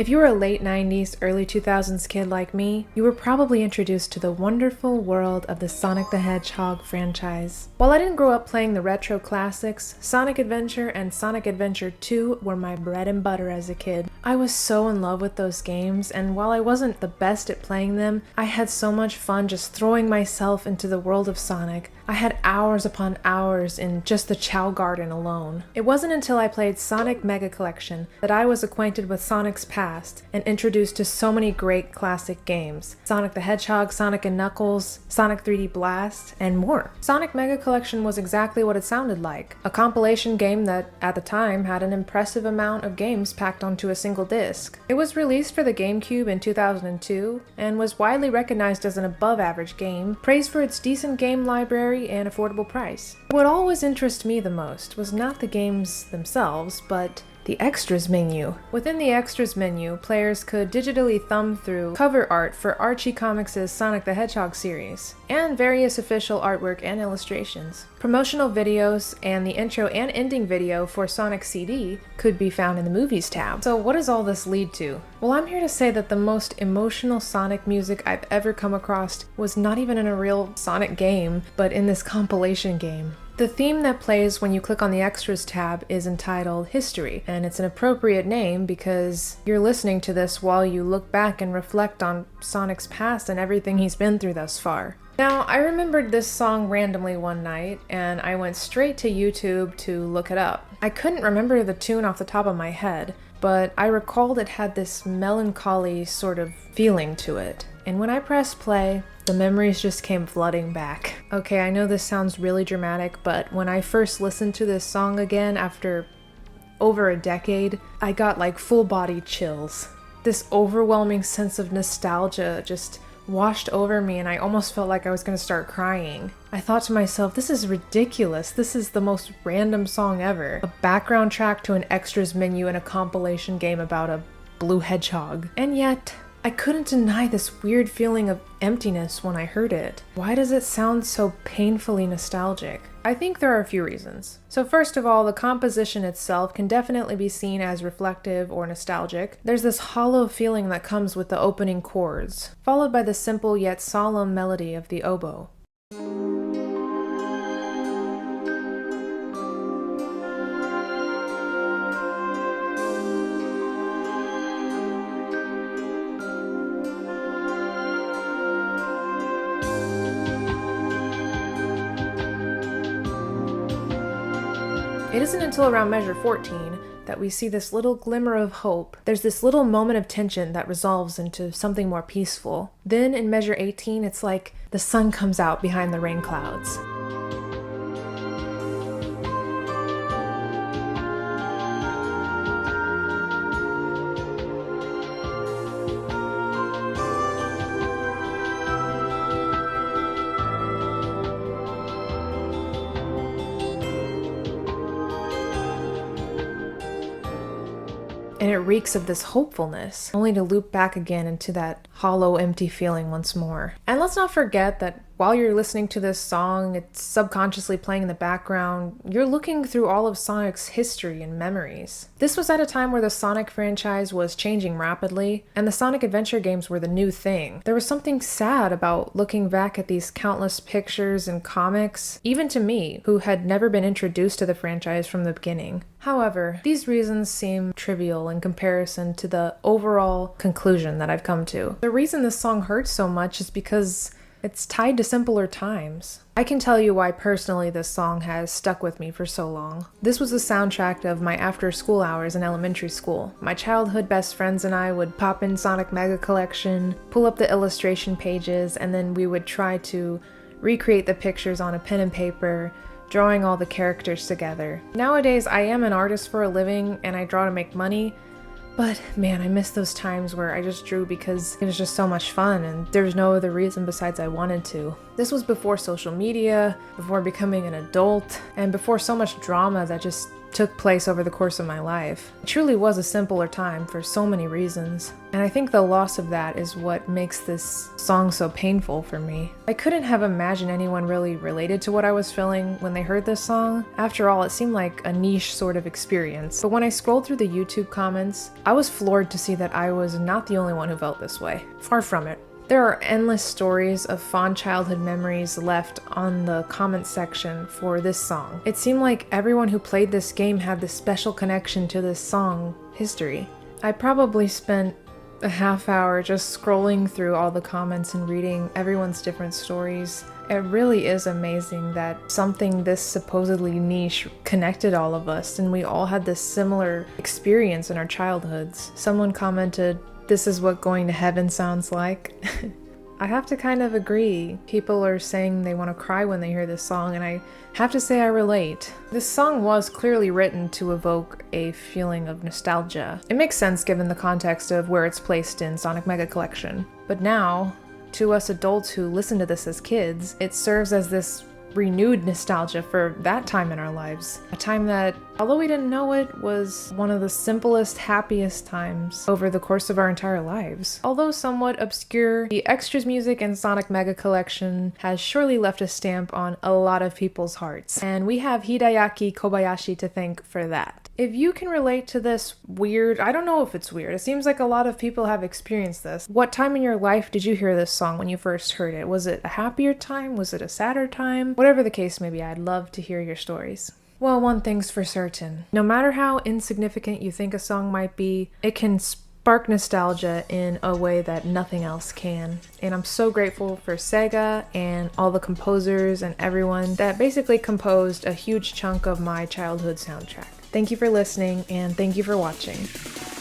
If you were a late 90s, early 2000s kid like me, you were probably introduced to the wonderful world of the Sonic the Hedgehog franchise. While I didn't grow up playing the retro classics, Sonic Adventure and Sonic Adventure 2 were my bread and butter as a kid. I was so in love with those games, and while I wasn't the best at playing them, I had so much fun just throwing myself into the world of Sonic. I had hours upon hours in just the Chow Garden alone. It wasn't until I played Sonic Mega Collection that I was acquainted with Sonic's past and introduced to so many great classic games. Sonic the Hedgehog, Sonic and Knuckles, Sonic 3D Blast, and more. Sonic Mega Collection was exactly what it sounded like. A compilation game that, at the time, had an impressive amount of games packed onto a single disc. It was released for the GameCube in 2002 and was widely recognized as an above-average game, praised for its decent game library and affordable price. What always interested me the most was not the games themselves, but the extras menu. Within the extras menu, players could digitally thumb through cover art for Archie Comics' Sonic the Hedgehog series, and various official artwork and illustrations. Promotional videos and the intro and ending video for Sonic CD could be found in the Movies tab. So what does all this lead to? Well, I'm here to say that the most emotional Sonic music I've ever come across was not even in a real Sonic game, but in this compilation game. The theme that plays when you click on the Extras tab is entitled History, and it's an appropriate name because you're listening to this while you look back and reflect on Sonic's past and everything he's been through thus far. Now, I remembered this song randomly one night, and I went straight to YouTube to look it up. I couldn't remember the tune off the top of my head, but I recalled it had this melancholy sort of feeling to it. And when I pressed play, the memories just came flooding back. Okay, I know this sounds really dramatic, but when I first listened to this song again after over a decade, I got like full body chills. This overwhelming sense of nostalgia just washed over me, and I almost felt like I was gonna start crying. I thought to myself, this is ridiculous. This is the most random song ever. A background track to an extras menu in a compilation game about a blue hedgehog. And yet, I couldn't deny this weird feeling of emptiness when I heard it. Why does it sound so painfully nostalgic? I think there are a few reasons. So first of all, the composition itself can definitely be seen as reflective or nostalgic. There's this hollow feeling that comes with the opening chords, followed by the simple yet solemn melody of the oboe. It isn't until around measure 14 that we see this little glimmer of hope. There's this little moment of tension that resolves into something more peaceful. Then in measure 18, it's like the sun comes out behind the rain clouds. And it reeks of this hopefulness, only to loop back again into that hollow, empty feeling once more. And let's not forget that while you're listening to this song, it's subconsciously playing in the background, you're looking through all of Sonic's history and memories. This was at a time where the Sonic franchise was changing rapidly, and the Sonic Adventure games were the new thing. There was something sad about looking back at these countless pictures and comics, even to me, who had never been introduced to the franchise from the beginning. However, these reasons seem trivial in comparison to the overall conclusion that I've come to. The reason this song hurts so much is because it's tied to simpler times. I can tell you why personally this song has stuck with me for so long. This was the soundtrack of my after-school hours in elementary school. My childhood best friends and I would pop in Sonic Mega Collection, pull up the illustration pages, and then we would try to recreate the pictures on a pen and paper, drawing all the characters together. Nowadays, I am an artist for a living and I draw to make money, but man, I miss those times where I just drew because it was just so much fun and there was no other reason besides I wanted to. This was before social media, before becoming an adult, and before so much drama that just took place over the course of my life. It truly was a simpler time for so many reasons, and I think the loss of that is what makes this song so painful for me. I couldn't have imagined anyone really related to what I was feeling when they heard this song. After all, it seemed like a niche sort of experience. But when I scrolled through the YouTube comments, I was floored to see that I was not the only one who felt this way. Far from it. There are endless stories of fond childhood memories left on the comment section for this song. It seemed like everyone who played this game had this special connection to this song history. I probably spent a half hour just scrolling through all the comments and reading everyone's different stories. It really is amazing that something this supposedly niche connected all of us, and we all had this similar experience in our childhoods. Someone commented, "This is what going to heaven sounds like." I have to kind of agree. People are saying they want to cry when they hear this song, and I have to say I relate. This song was clearly written to evoke a feeling of nostalgia. It makes sense given the context of where it's placed in Sonic Mega Collection. But now, to us adults who listen to this as kids, it serves as this renewed nostalgia for that time in our lives. A time that, although we didn't know it, was one of the simplest, happiest times over the course of our entire lives. Although somewhat obscure, the extras music in Sonic Mega Collection has surely left a stamp on a lot of people's hearts, and we have Hideaki Kobayashi to thank for that. If you can relate to this weird, I don't know if it's weird, it seems like a lot of people have experienced this. What time in your life did you hear this song when you first heard it? Was it a happier time? Was it a sadder time? Whatever the case may be, I'd love to hear your stories. Well, one thing's for certain. No matter how insignificant you think a song might be, it can spark nostalgia in a way that nothing else can. And I'm so grateful for Sega and all the composers and everyone that basically composed a huge chunk of my childhood soundtrack. Thank you for listening, and thank you for watching.